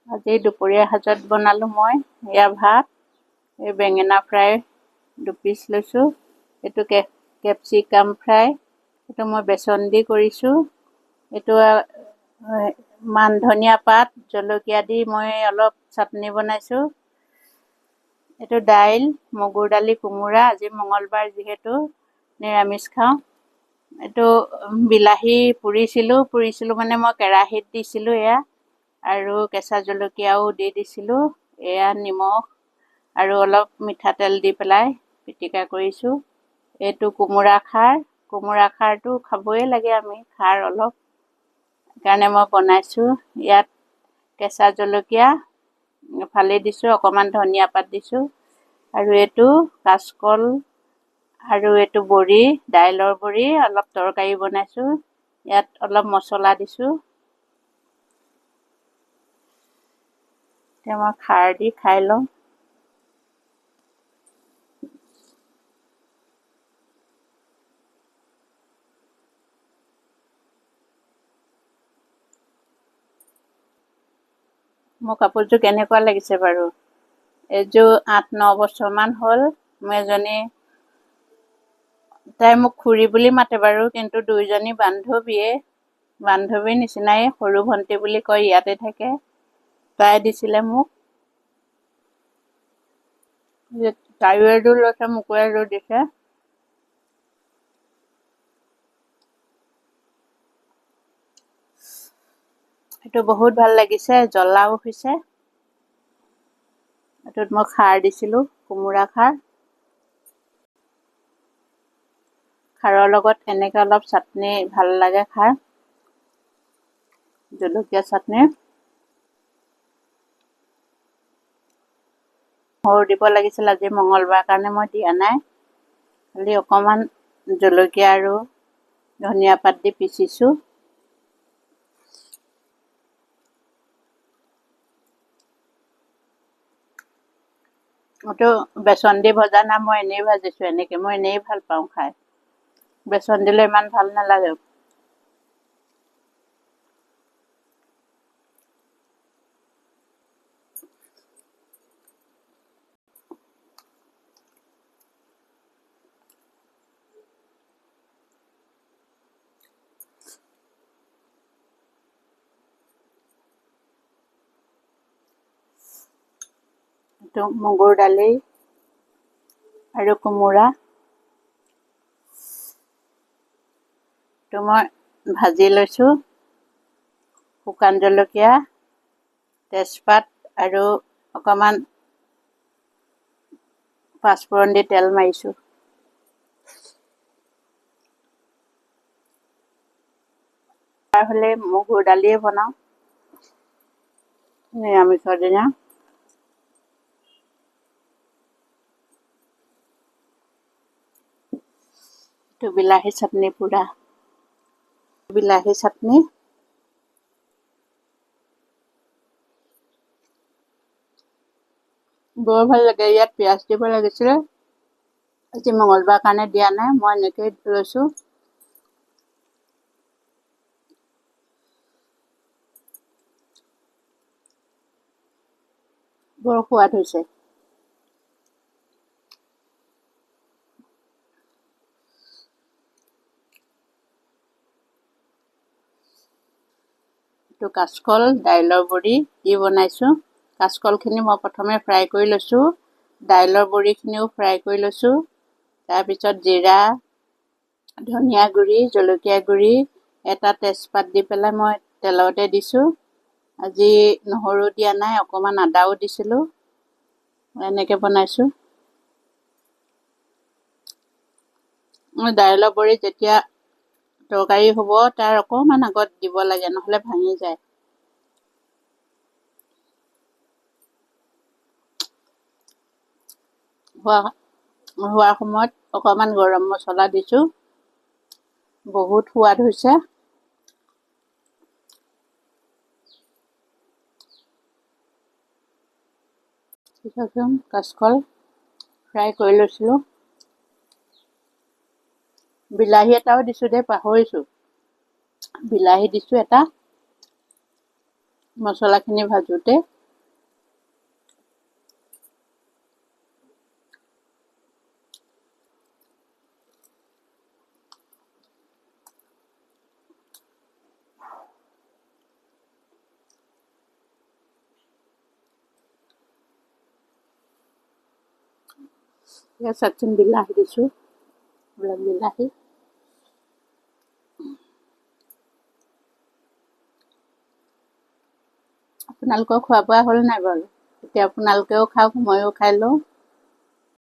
আজি দুপৰীয়া সাজত বনালোঁ মই এয়া ভাত, এই বেঙেনা ফ্ৰাই 2 পিচ লৈছোঁ, এইটো কেপচিকাম ফ্ৰাই, এইটো মই বেচন দি কৰিছোঁ, এইটো মান ধনিয়া পাত জলকীয়া দি মই অলপ চাটনি বনাইছোঁ, এইটো দাইল মগুৰ দালি কোমোৰা, আজি মঙলবাৰ যিহেতু নিৰামিষ খাওঁ। এইটো বিলাহী পুৰিছিলোঁ মানে মই কেৰাহীত দিছিলোঁ এয়া, আৰু কেঁচা জলকীয়াও দি দিছিলোঁ, এয়া নিমখ আৰু অলপ মিঠাতেল দি পেলাই পিটিকা কৰিছোঁ। এইটো কোমোৰা খাৰটো খাবই লাগে আমি, খাৰ অলপ, সেইকাৰণে মই বনাইছোঁ। ইয়াত কেঁচা জলকীয়া ফালি দিছোঁ, অকণমান ধনিয়া পাত দিছোঁ, আৰু এইটো কাচকল আৰু এইটো বড়ি, দাইলৰ বড়ি, অলপ তৰকাৰী বনাইছোঁ। ইয়াত অলপ মছলা দিছোঁ। এতিয়া মই খাৰ দি খাই লওঁ। মোৰ কাপোৰযোৰ কেনেকুৱা লাগিছে বাৰু? এইযোৰ 8-9 বছৰমান হ'ল। মোৰ এজনী, তাই মোক খুৰী বুলি মাতে বাৰু, কিন্তু দুয়োজনী বান্ধৱীৰ নিচিনাই, সৰু ভণ্টি বুলি কয়, ইয়াতে থাকে। তাই দিছিলে মোক। তাইও এযোৰ লৈছে, মোকো এযোৰ দিছে। এইটো বহুত ভাল লাগিছে, জ্বলাও হৈছে। এইটোত মই খাৰ দিছিলোঁ, কোমোৰা খাৰ। খাৰৰ লগত এনেকৈ অলপ চাটনি ভাল লাগে খাই, জলকীয়া চাটনি। সৰু দিব লাগিছিল, আজি মঙলবাৰ কাৰণে মই দিয়া নাই। খালি অকণমান জলকীয়া আৰু ধনিয়া পাত দি পিচিছোঁ। এইটো বেচন দি ভজা না, মই এনেই ভাজিছোঁ, এনেকৈ মই এনেই ভাল পাওঁ খাই। বেচন দিলে ইমান ভাল নালাগে। এইটো মগুৰ দালি আৰু কোমোৰা, এইটো মই ভাজি লৈছোঁ। শুকান জলকীয়া, তেজপাত আৰু অকণমান পাঁচফোৰণ দি তেল মাৰিছোঁ। হ'লে মগুৰ দালিয়ে বনাওঁ নিৰামিষৰ দিনা। এইটো বিলাহী চাটনি পুৰা, বিলাহী চাটনি। বৰ ভাল লাগে। ইয়াত পিঁয়াজ দিব লাগিছিলে, আজি মঙলবাৰ কাৰণে দিয়া নাই, মই এনেকৈয়ে লৈছোঁ। বৰ সোৱাদ হৈছে। এইটো কাচকল দাইলৰ বড়ি দি বনাইছোঁ। কাচকলখিনি মই প্ৰথমে ফ্ৰাই কৰি লৈছোঁ, দাইলৰ বড়িখিনিও ফ্ৰাই কৰি লৈছোঁ। তাৰপিছত জিৰা, ধনিয়া গুড়ি, জলকীয়া গুড়ি, এটা তেজপাত দি পেলাই মই তেলতে দিছোঁ। আজি নহৰু দিয়া নাই, অকণমান আদাও দিছিলোঁ। এনেকৈ বনাইছোঁ। দাইলৰ বড়ি যেতিয়া তৰকাৰী হ'ব, তাৰ অকণমান আগত দিব লাগে, নহ'লে ভাঙি যায়। হোৱাৰ সময়ত অকণমান গৰম মছলা দিছোঁ। বহুত সোৱাদ হৈছে। কাচকল ফ্ৰাই কৰি লৈছিলোঁ। বিলাহী এটাও দিছোঁ দেই, পাহৰিছোঁ। বিলাহী দিছোঁ এটা, মছলাখিনি ভাজোঁতে। এয়া চাওকচোন বিলাহী দিছোঁ, এইবিলাক বিলাহী। আপোনালোকৰ খোৱা বোৱা হ'ল নাই বাৰু? এতিয়া আপোনালোকেও খাওক, ময়ো খাই লওঁ।